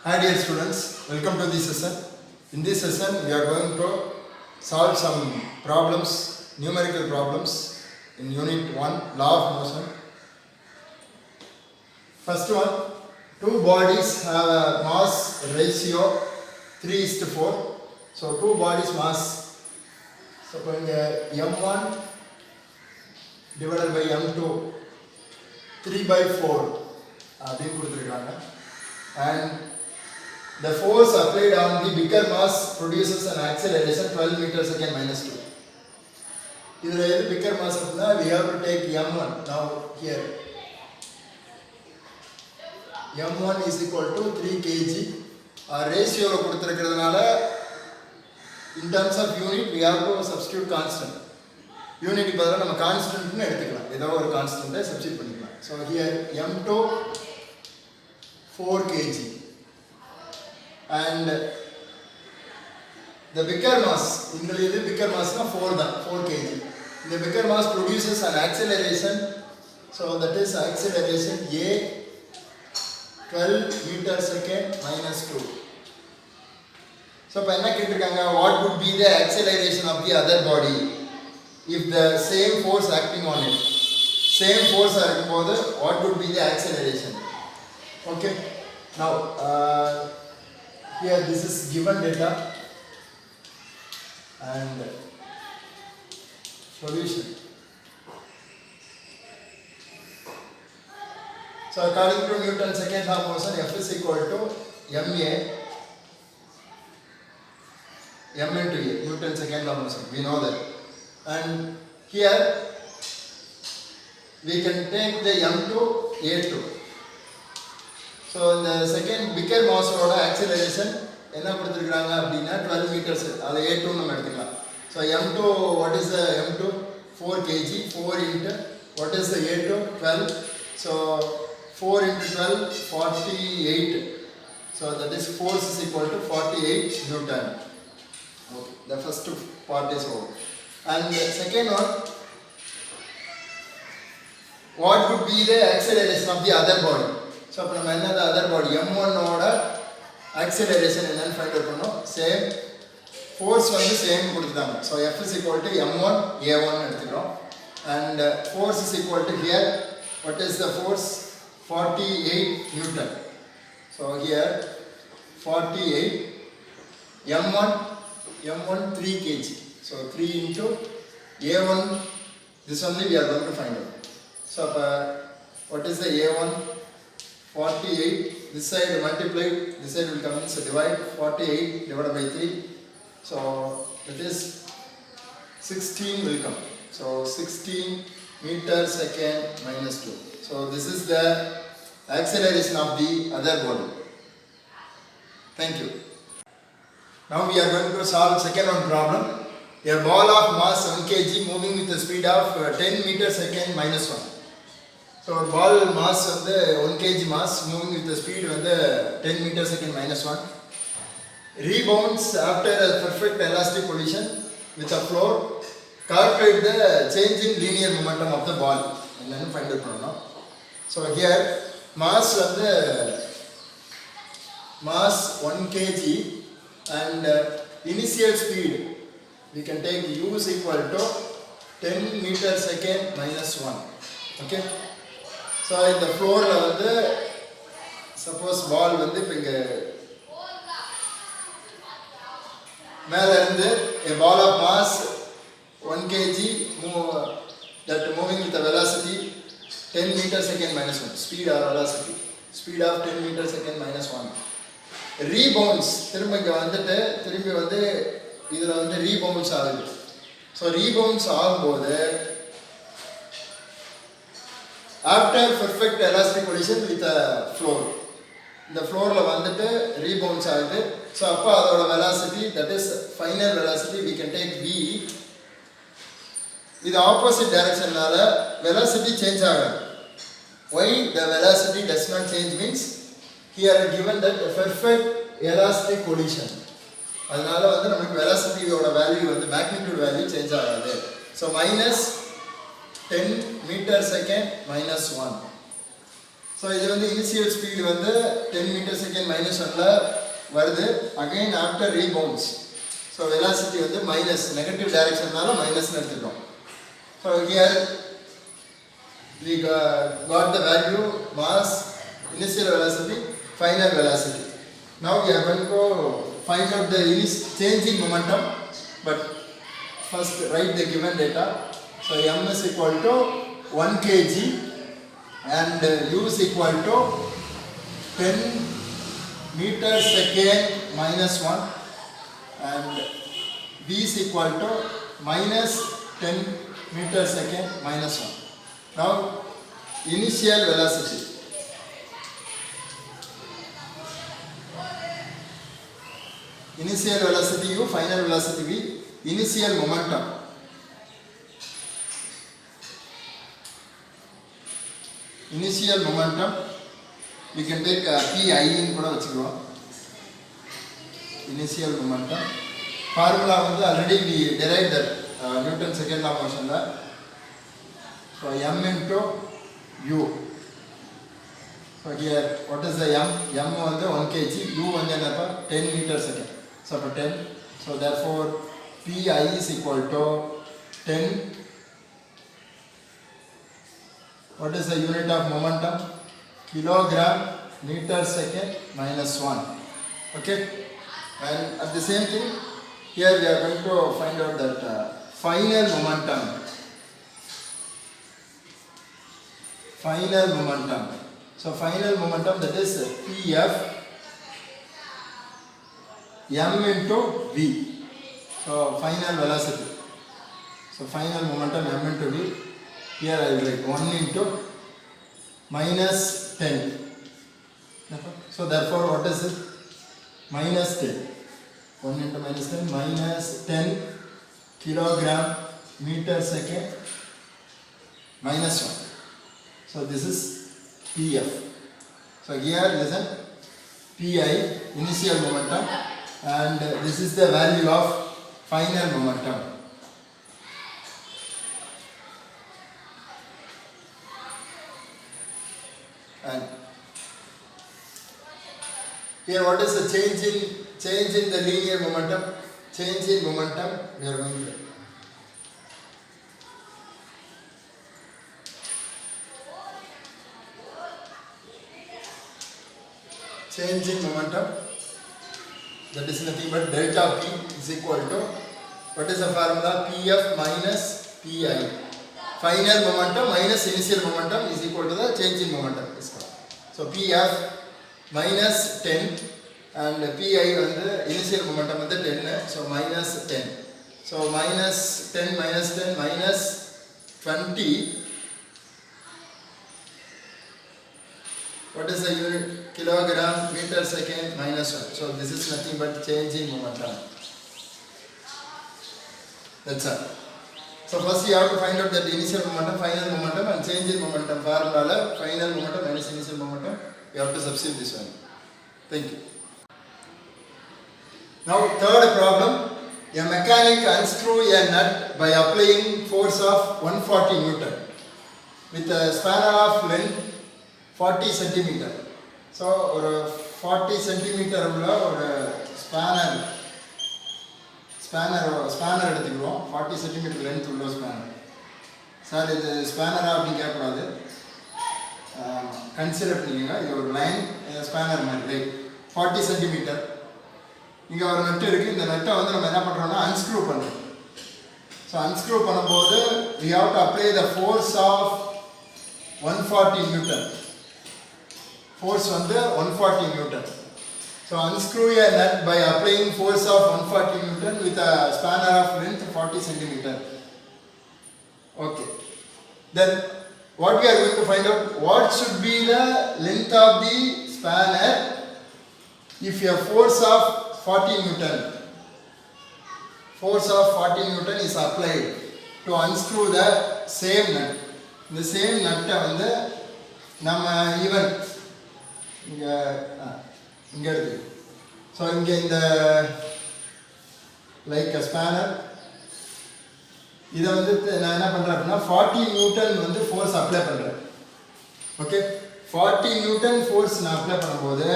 Hi dear students, welcome to this session. In this session we are going to solve some problems, numerical problems in unit 1, law of motion. First one, two bodies have a mass ratio 3:4. So two bodies mass, so m1 divided by m2 3/4 and the force applied on the bigger mass produces an acceleration 12 meters second minus 2. This bigger mass, we have to take m1 now here. m1 is equal to 3 kg. Our ratio in terms of unit we have to substitute constant. Unit is constant, constant substitute. So here m2 4 kg. And the bigger mass, in the bigger mass 4 kg. The bigger mass produces an acceleration, so that is acceleration A 12 meter second minus 2. So what would be the acceleration of the other body if the same force acting on it? Same force acting on it, what would be the acceleration? Okay, now here this is given data and solution. So according to Newton's second law of motion, F is equal to m into A, Newton's second law of motion, we know that. And here we can take the m to A2. So the second bigger mass acceleration is 12 meters. A2 so m2, what is the m2? 4 kg. 4 into what is the A2? 12. So 4 into 12, 48. So that is force is equal to 48 Newton. Okay, the first part is over. And the second one, what would be the acceleration of the other body? So from another other body, m1 order acceleration and find out same force one is same. So F is equal to m1 a1 and force is equal to here. What is the force? 48 Newton. So here 48 m1 3 kg. So 3 into a1. This only we are going to find out. So what is the a1? 48, this side multiplied, this side will come in, so divide 48 divided by 3, so that is 16 will come, so 16 meter second minus 2. So this is the acceleration of the other body. Thank you. Now we are going to solve second one problem. A ball of mass 1 kg moving with the speed of 10 meter second minus 1. So ball mass 1 kg mass moving with the speed 10 meter second minus 1 rebounds after a perfect elastic collision with a floor. Calculate the change in linear momentum of the ball. And then find out. So here mass 1 kg and initial speed we can take u is equal to 10 meter second minus 1. Okay. So in the floor suppose ball a ball of mass 1 kg that moving with a velocity 10 meter second minus 1, speed or velocity, speed of 10 meter second minus 1, rebounds rebounds ஆகுது. So rebounds ஆகும்போது after perfect elastic collision with a floor, the floor rebounds ஆகுது. So அப்போ அதோட velocity, that is final velocity, we can take v. with opposite direction velocity change ஆகாது. Why the velocity does not change means here given that perfect elastic collision. அதனால நமக்கு velocity ஓட value magnitude value change ஆகாது. So minus 10 meter second minus 1. So இது வந்து initial speed வந்து 10 metre second minus 1ல வருது. Again after rebounds. So velocity வந்து minus negative டைரக்ஷன்னால மைனஸ்னு எடுத்துக்கிறோம். So here we got the value mass, initial velocity, final velocity. Now we are going to find out the change in momentum, but first write the given data. So m is equal to 1 kg and u is equal to 10 meter second minus 1 and v is equal to minus 10 meter second minus 1. Now initial velocity. Initial velocity u, final velocity v. Initial momentum. Initial momentum. We can take pi in kuda vechukkom. Initial momentum. Formula வந்து already we derived that Newton second law motion la. So m into u. So here what is the m? M வந்து 1 kg, u வந்து என்னப்பா 10 meter second. So for 10. So therefore pi is equal to 10. What is the unit of momentum? Kilogram meter second minus 1. Okay. And at the same thing here we are going to find out that final momentum. Final momentum. So final momentum, that is Pf m into v. So final velocity. So final momentum m into v. Here I will write 1 into minus 10. So therefore what is it? Minus 10. 1 into minus 10 minus 10 kilogram meter second minus 1. So this is Pf. So here listen, Pi initial momentum and this is the value of final momentum. And here what is the change in the linear momentum? Change in momentum we are going to change in momentum, that is nothing but delta p is equal to, what is the formula? Pf minus Pi. Final momentum minus initial momentum is equal to the change in momentum. So Pf minus 10 and Pi வந்து initial momentum வந்து 10. So minus 10. So minus 10 minus 20. What is the unit? Kilogram meter second minus 1. So this is nothing but change in momentum. That's all. So first you have to find out that initial momentum, final momentum and change in momentum formula. Final momentum minus initial momentum. You have to substitute this one. Thank you. Now third problem. A mechanic unscrew a nut by applying force of 140 Newton with a spanner of length 40 centimeter. So ஒரு 40 centimeter உள்ள ஒரு spanner எடுத்துக்கிறோம். 40 centimeter length உள்ள spanner. Sir இது ஸ்பேனரா அப்படின்னு கேட்கக்கூடாது, consider பண்ணிக்கோங்க. இது ஒரு லைன் ஸ்பேனர் மாதிரி ரைட். 40 centimeter. இங்கே ஒரு நட்டு இருக்குது. இந்த நட்டை வந்து நம்ம என்ன பண்ணுறோம்னா அன்ஸ்க்ரூ பண்ணுறோம். ஸோ அன்ஸ்க்ரூ பண்ணும்போது we have to apply the force of 140 Newton. Force வந்து 140 Newton. So unscrew a nut by applying force of 140 Newton with a spanner of length 40 centimeter. Okay. Then what we are going to find out, what should be the length of the spanner if a force of 40 Newton. Force of 40 Newton is applied to unscrew the same nut. The same nut வந்து நம்ம even இங்கே எடுத்து. So இங்கே இந்த like spanner இதை வந்து நான் என்ன பண்ணுறேன் அப்படின்னா 40 நியூட்டன் வந்து ஃபோர்ஸ் அப்ளை பண்ணுறேன். ஓகே, 40 நியூட்டன் ஃபோர்ஸ் நான் அப்ளை பண்ணும்போது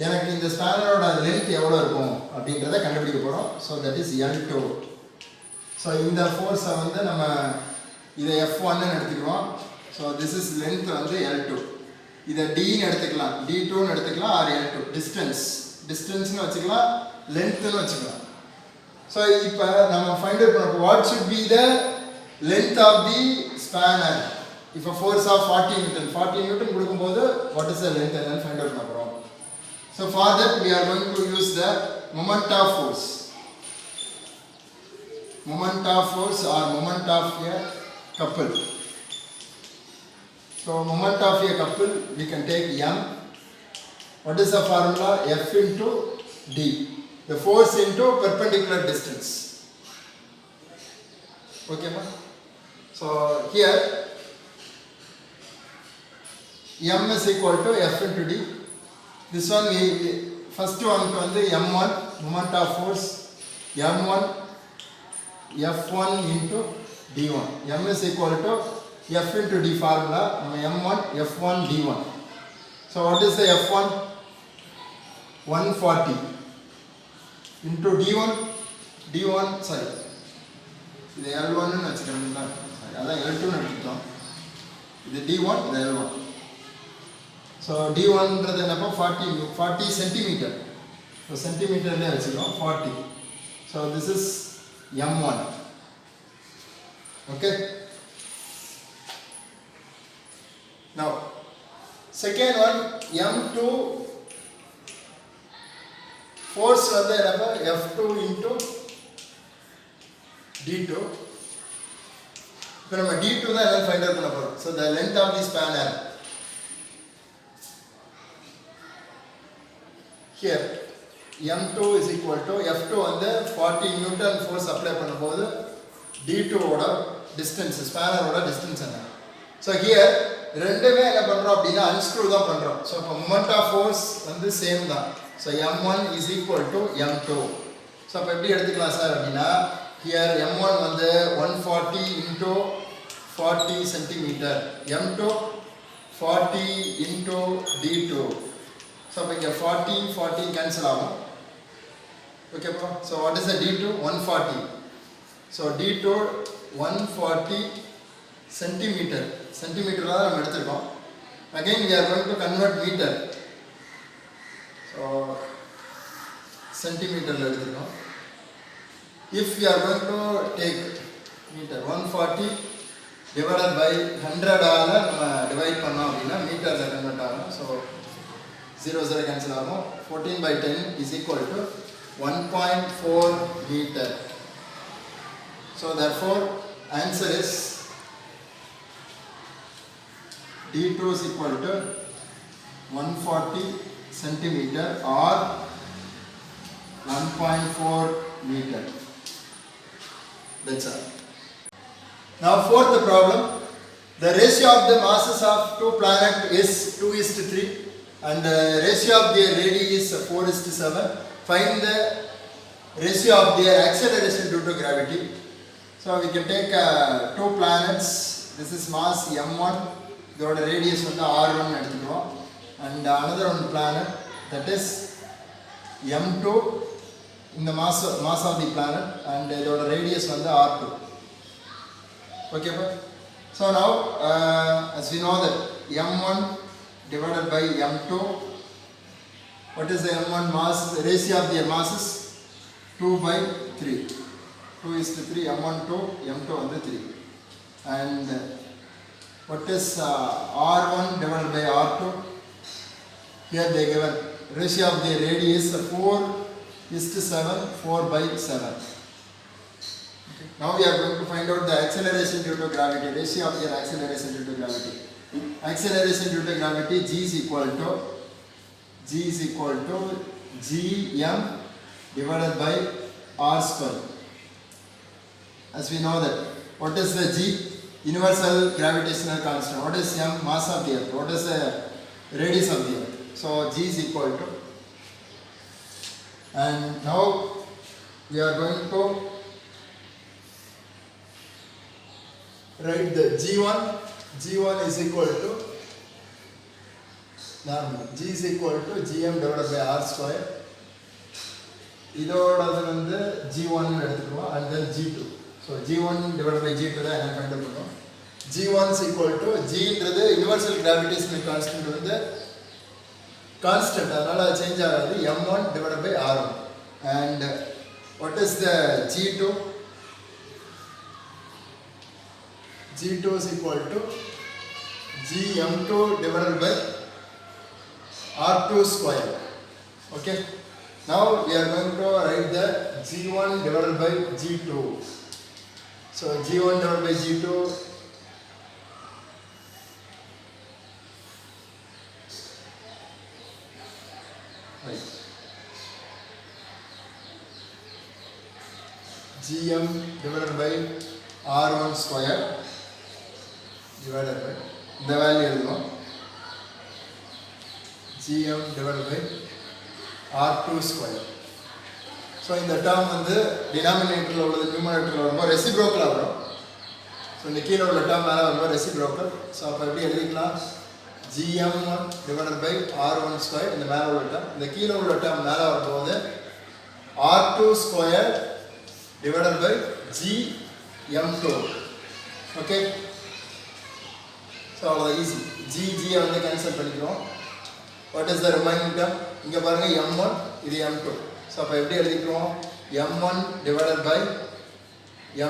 எனக்கு இந்த ஸ்பேனரோட லென்த் எவ்வளோ இருக்கும் அப்படின்றத கண்டுபிடிக்க போகிறோம். So that is L2. So இந்த ஃபோர்ஸை வந்து நம்ம இதை F1ன்னு எடுத்துக்கிறோம். ஸோ திஸ் இஸ் லென்த் வந்து L2. இதை Dன்னு எடுத்துக்கலாம், D2ன்னு எடுத்துக்கலாம், ஆர் L2 டிஸ்டன்ஸ்னு வச்சுக்கலாம், லென்த்துன்னு வச்சுக்கலாம். ஸோ இப்போ நம்ம ஃபைண்ட் அவுட் பண்ண what should be the length of the spanner if a force of 40 newton கொடுக்கும்போது வாட் இஸ் த லென்த் என்னன்னு ஃபைண்ட் அவுட் பண்ண போகிறோம். So for that we are going to use the moment of force or moment of a couple. So moment of a couple we can take M. What is the formula? F into D, the force into perpendicular distance. Okay ma? So here M is equal to F into D. This one we first one வந்து M1 moment of force, M1 F1 into D1. M is equal to F into D formula, M1 F1 D1. So what is the F1? 140 into D1 sorry, இது L1 ன்னு வச்சுக்கிறோம்ல, அதான் L2 ன்னு எடுத்துட்டோம், இது D1 இது L1. So D1ன்றது என்னப்போ 40 centimetre. So சென்டிமீட்டர்லேயே வச்சுக்கிறோம் 40. So this is M1. Okay. Now second one M2 force வந்து என்னப்போ F2 into D2. இப்போ நம்ம D2 தான் எல்லாம் ஃபைண்ட் அவுட் பண்ண போகிறோம். So the length of the spanner here M2 is equal to F2 வந்து 40 நியூட்டன் ஃபோர்ஸ் அப்ளை பண்ணும்போது D2 ஓட டிஸ்டன்ஸ், ஸ்பேனரோட டிஸ்டன்ஸ் என்ன. ஸோ ஹியர் ரெண்டுமே என்ன பண்ணுறோம் அப்படின்னா அன்ஸ்க்ரூ தான் பண்ணுறோம். ஸோ இப்போ மொமெண்ட் ஆஃப் ஃபோர்ஸ் வந்து சேம் தான். So M1 is equal to M2. So அப்போ எப்படி எடுத்துக்கலாம் சார் அப்படின்னா ஹியர் M1 வந்து 140 into 40 centimetre, M2 40 into D2. So அப்போ இங்கே 40 கேன்சல் ஆகும். ஓகேப்பா. So what is the D2? 140. So D2 140 centimetre, centimetre தான் நம்ம எடுத்துருக்கோம். Again we are going to convert meter. So சென்டிமீட்டரில் எடுத்துருக்கோம். if we are going to take meter 140 divided by 100ஆல் நம்ம டிவைட் பண்ணோம் அப்படின்னா மீட்டரில் கன்வெர்ட் ஆகும். ஸோ 0 cancel ஆகும். 14 by 10 is equal to 1.4 meter. So therefore answer is D2 is equal to 140 centimeter or 1.4 meter. That's all. Now fourth problem. The ratio of the masses of two planets is 2:3 and the ratio of their radii is 4:7. Find the ratio of their acceleration due to gravity. So we can take two planets. This is mass M1. இதோட radius வந்து R1 எடுத்துக்கிறோம். And another one planet that is M2. இந்த mass of the planet and இதோட radius வந்து R2. Okay, but so now as we know that M1 divided by M2, what is the M1 mass? The ratio of their masses 2/3. 2:3. M1 2, M2 வந்து 3. And what is R1 divided by R2? Here they given ratio of their radius 4:7, 4/7. Okay. Now we are going to find out the acceleration due to gravity, ratio of their acceleration due to gravity. Acceleration due to gravity G is equal to Gm divided by R square. As we know that, what is the G? Universal gravitational constant. What is M? Mass of the earth. What is the radius of the earth? So G is equal to, and now we are going to write the G1. G1 is equal to normal. G is equal to gm divided by r square. இதோடது வந்து g1 எடுத்துக்குவோம் and then g2. So g1 divided by g2 தான் என்ன find பண்ணுவோம். g1 is equal to gன்றது universal gravitational constant வந்து constant, அதனால அது change ஆகாது. m1 divided by r1. And what is the g2? g2 is equal to gm2 divided by r2 square. Okay. Now we are going to write the g1 divided by g2. So g1 divided by g2 right. gm divided by r1 square divided by the value எழுதுவோம். gm divided by r2 square. So இந்த term வந்து டினாமினேட்டரில் உள்ளது நியூமரேட்டரில் வரும்போது ரெசிப்ரோக்கலாக வரும். So இந்த கீழே உள்ள டேர்ம் மேலே வரும்போது ரெசிப்ரோக்கல். ஸோ அப்போ எப்படி எழுதிக்கலாம், gm1 divided by r1 square இந்த மேலே உள்ள டேர்ம், இந்த கீழே உள்ள டேர்ம் மேலே வரும்போது r2 square divided by gm2. Okay. So அவ்வளோ ஈஸி. ஜியை வந்து கேன்சல் பண்ணிக்கிறோம். What is the remaining term? இங்கே பாருங்கள் m1, இது m2. ஸோ அப்போ எப்படி எழுதிக்கிறோம், m1 divided by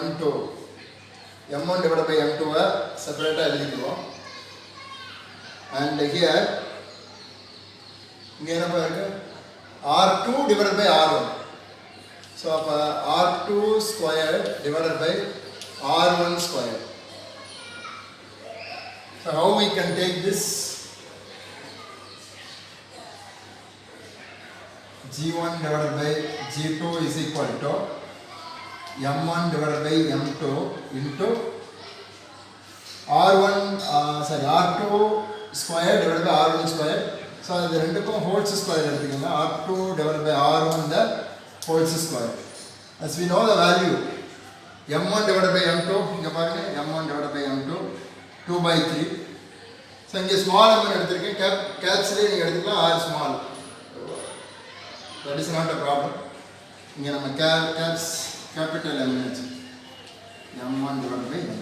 m2. m1 divided by m2-வை செப்பரேட்டாக எழுதிக்கிறோம். அண்ட் ஹியர் இங்கே என்ன இருக்கு, r2 divided by r1. So அப்போ r2 square divided by r1 square. So how we can take this? g1 divided by g2 is equal to m1 divided by m2 into r2 square divided by r1 square. So இது ரெண்டுக்கும் holes square எடுத்துக்கோங்க. r2 divided by r1 the whole square. As we know the value m1 divided by m2, இங்க பாருங்க m1 divided by m2 2/3. So இங்கே small m எடுத்திருக்கேன், கேப்ஸ்லேயே நீங்கள் எடுத்துக்கலாம் r small. That is not a problem. இங்கே நம்ம caps capital M வச்சு m1 divided by m2.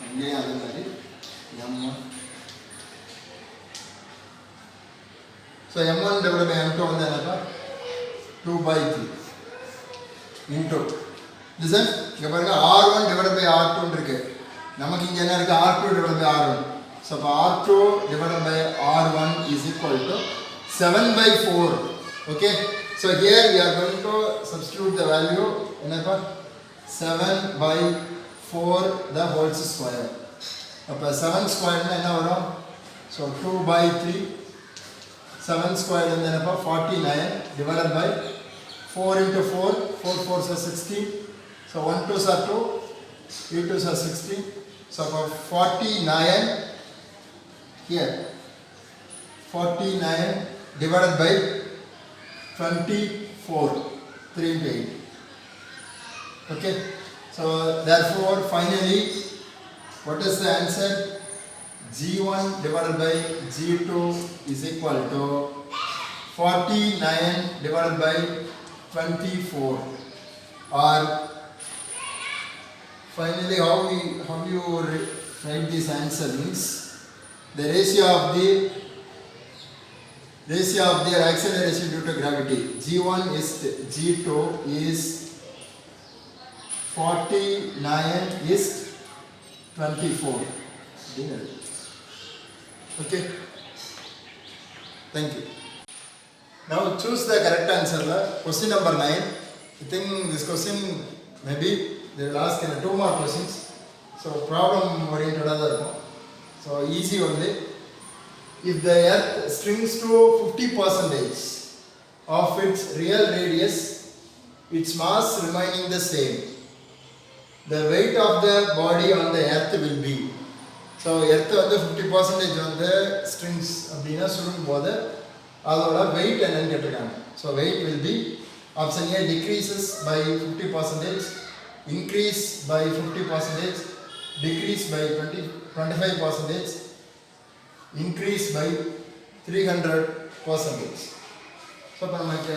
இங்கேயும் அதே மாதிரி m1. So m1 divided by m2 வந்து என்னப்பா 2/3 into listen, இங்கே பாருங்க r1 divided by r2 இருக்கு. நமக்கு இங்கே என்ன இருக்கு, r2 divided by r1. So அப்போ r2 divided by r1 is equal to 7/4. Okay. So here we are going to substitute the value என்னப்பா 7/4 the whole square. அப்போ 7 ஸ்கொயர்னா என்ன வரும், ஸோ 2/3. 7 square வந்து என்னப்பா 49 divided by 4 into 4, 4 4s are 16. So 1 2s are 2, 3 2s are 16. So about 49 here, 49 divided by 24, 3 into 8. Okay. So therefore finally what is the answer? g1 divided by g2 is equal to 49 divided by 24. Or finally how you write this answer means the ratio of their acceleration due to gravity. g1 is g2 is 49 is 24. Okay. Thank you. Now choose the correct answer. Question number 9. I think this question maybe they will ask in 2 more questions. So problem oriented. So easy only. If the earth shrinks to 50% of its real radius, its mass remaining the same, the weight of the body on the earth will be. So earth வந்து 50% வந்து strings அப்படினா சுருங்கும் போது அதோட weight என்னன்னு கேட்டிருக்காங்க. So weight will be option A decreases by 50%, increase by 50%, decrease by 25%, increase by 300%. So இப்போ நமக்கு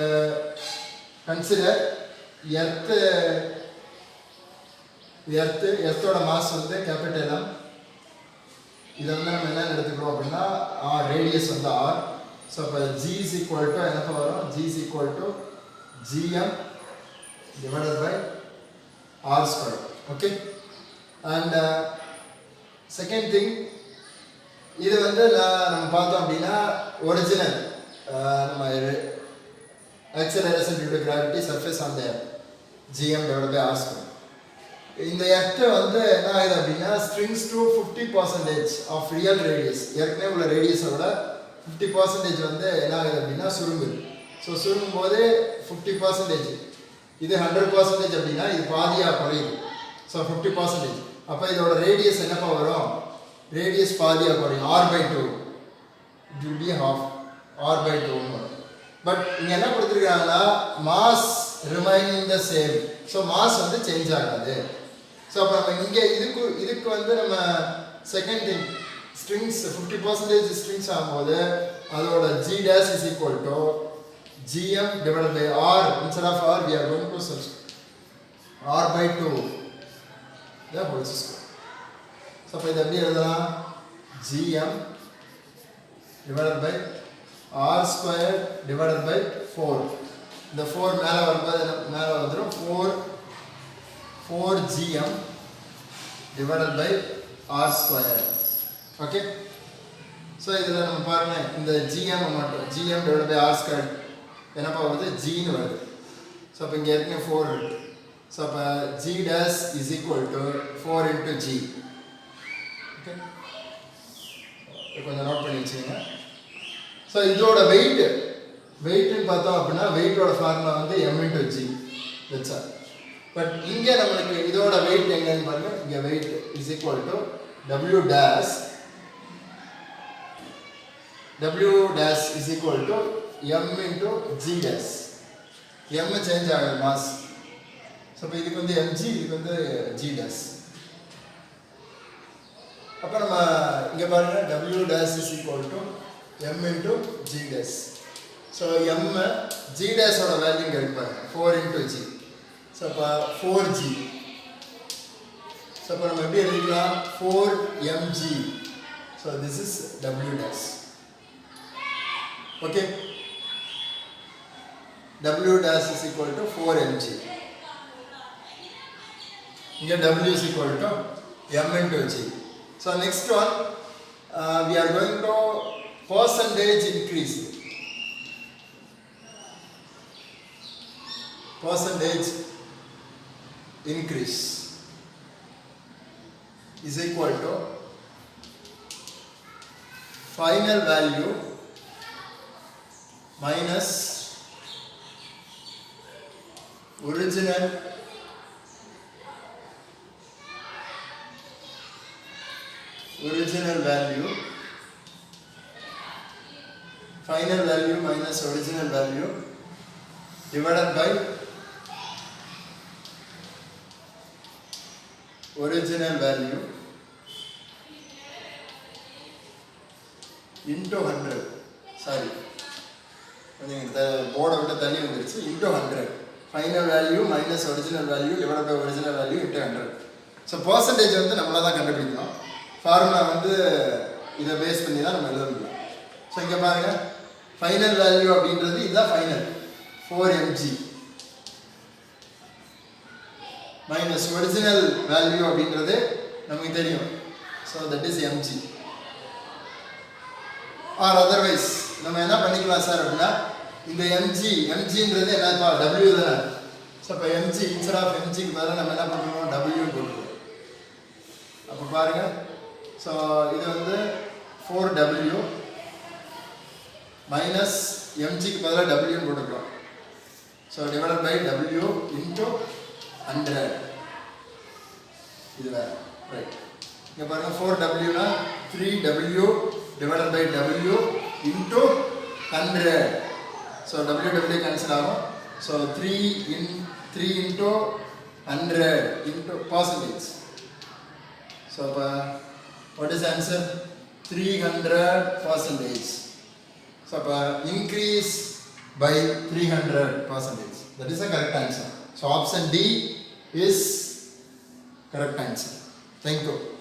consider எர்த்தோட மாஸ் வந்து கேபிட்டல் M. இதை வந்து நம்ம என்ன எடுத்துக்கிறோம் அப்படின்னா ரேடியஸ் வந்து R. ஸோ இப்போ G is equal to என்ன வரும்? G is equal to GM divided by R square. Okay. And second thing, இது வந்து நம்ம பார்த்தோம் அப்படின்னா ஒரிஜினல் நம்ம acceleration due to gravity surface on the GM divided by R square. இந்த எர்த் வந்து என்ன ஆகுது அப்படின்னா shrinks to 50% of real radius, ஏற்கனவே உள்ள ரேடியஸோட 50% வந்து என்ன ஆகுது அப்படின்னா சுருங்குது. ஸோ சுருங்கும் போது 50%, இது 100% அப்படின்னா இது பாதியாக குறையுது. ஸோ 50%. அப்போ இதோட ரேடியஸ் என்னப்பா வரும்? ரேடியஸ் பாதியாக குறையும். R/2, it will be half R/2 வரும். பட் இங்கே என்ன கொடுத்துருக்காங்கன்னா mass remaining the same. So mass வந்து சேஞ்ச் ஆகாது. ஸோ அப்போ நம்ம இங்கே இதுக்கு வந்து நம்ம செகண்ட் திங், ஸ்ட்ரிங்ஸ் 50% ஸ்ட்ரிங்ஸ் ஆகும்போது அதோட G dash is equal to GM divided by R. Instead of R we are going to substitute R/2 the whole square. So அப்போ இது எப்படி எழுதலாம்? GM divided by R square divided by 4. இந்த 4 மேலே வரும்போது மேலே வந்துடும் 4GM divided by R square. Okay. So இதில் நம்ம பாருங்க இந்த GM மட்டும் GM divided by R square என்னப்பா வருது? Gன்னு வருது. ஸோ அப்போ இங்கே ஏற்கனவே 4 இருக்கு. ஸோ அப்போ G dash is equal to 4 into G. Okay, கொஞ்சம் நோட் பண்ணி வச்சுக்கோங்க. ஸோ இதோட வெயிட்னு பார்த்தோம் அப்படின்னா வெயிட்டோட ஃபார்முலா வந்து M into G. That's all. But இங்கே நம்மளுக்கு இதோட வெயிட் எங்கன்னு பாருங்க. இங்கே weight is equal to W dash is equal to M into G dash. M change ஆகுது மாஸ். ஸோ இப்போ இதுக்கு வந்து mg, இதுக்கு வந்து G dash. அப்போ நம்ம இங்கே பாருங்க W dash is equal to M into G dash. So M G dash ஓட வேல்யூ இங்கே இருக்கு பாருங்க 4 into G. ஸோ அப்போ 4G. ஸோ அப்போ நம்ம எப்படி எழுதிக்கலாம்? 4mg. So this is W dash. Okay, W dash is equal to 4mg. இங்கே W is equal to M into G. So next one, we are going to percentage increase. Percentage increase is equal to final value minus original value, final value minus original value divided by original value into 100. Sorry, இந்த போர்டை விட்டு தள்ளி வந்துருச்சு. into 100. Final value minus original value divided by original value into 100. So percentage வந்து நம்மளாக தான் கண்டுபிடிக்கணும். Formula வந்து இதை பேஸ் பண்ணி தான் நம்ம எழுத முடியும். ஸோ இங்கே பாருங்கள், ஃபைனல் வேல்யூ அப்படின்றது இதுதான் final 4mg minus original value அப்படின்றது நமக்கு தெரியும். So that is mg. Or otherwise நம்ம என்ன பண்ணிக்கலாம் சார் அப்படின்னா, இந்த mgன்றது என்னப்பா w தானே. ஸோ இப்போ mg இன்ஸ்டெட் ஆஃப் mgக்கு பதிலாக நம்ம என்ன பண்ணுறோம், w போட்டுருவோம். அப்போ பாருங்கள், ஸோ இது வந்து 4w மைனஸ் mgக்கு பதிலாக wன்னு போட்டுக்கிறோம். So divided by w into 100. இது வேறு ரைட். இங்கே பாருங்கள், 4wனா 3w divided by w into 100. So w cancel ஆகும். So 3 into 100 into percentage. So what is the answer? 300%. So increase by 300%. That is the correct answer. So option D is correct answer. Thank you.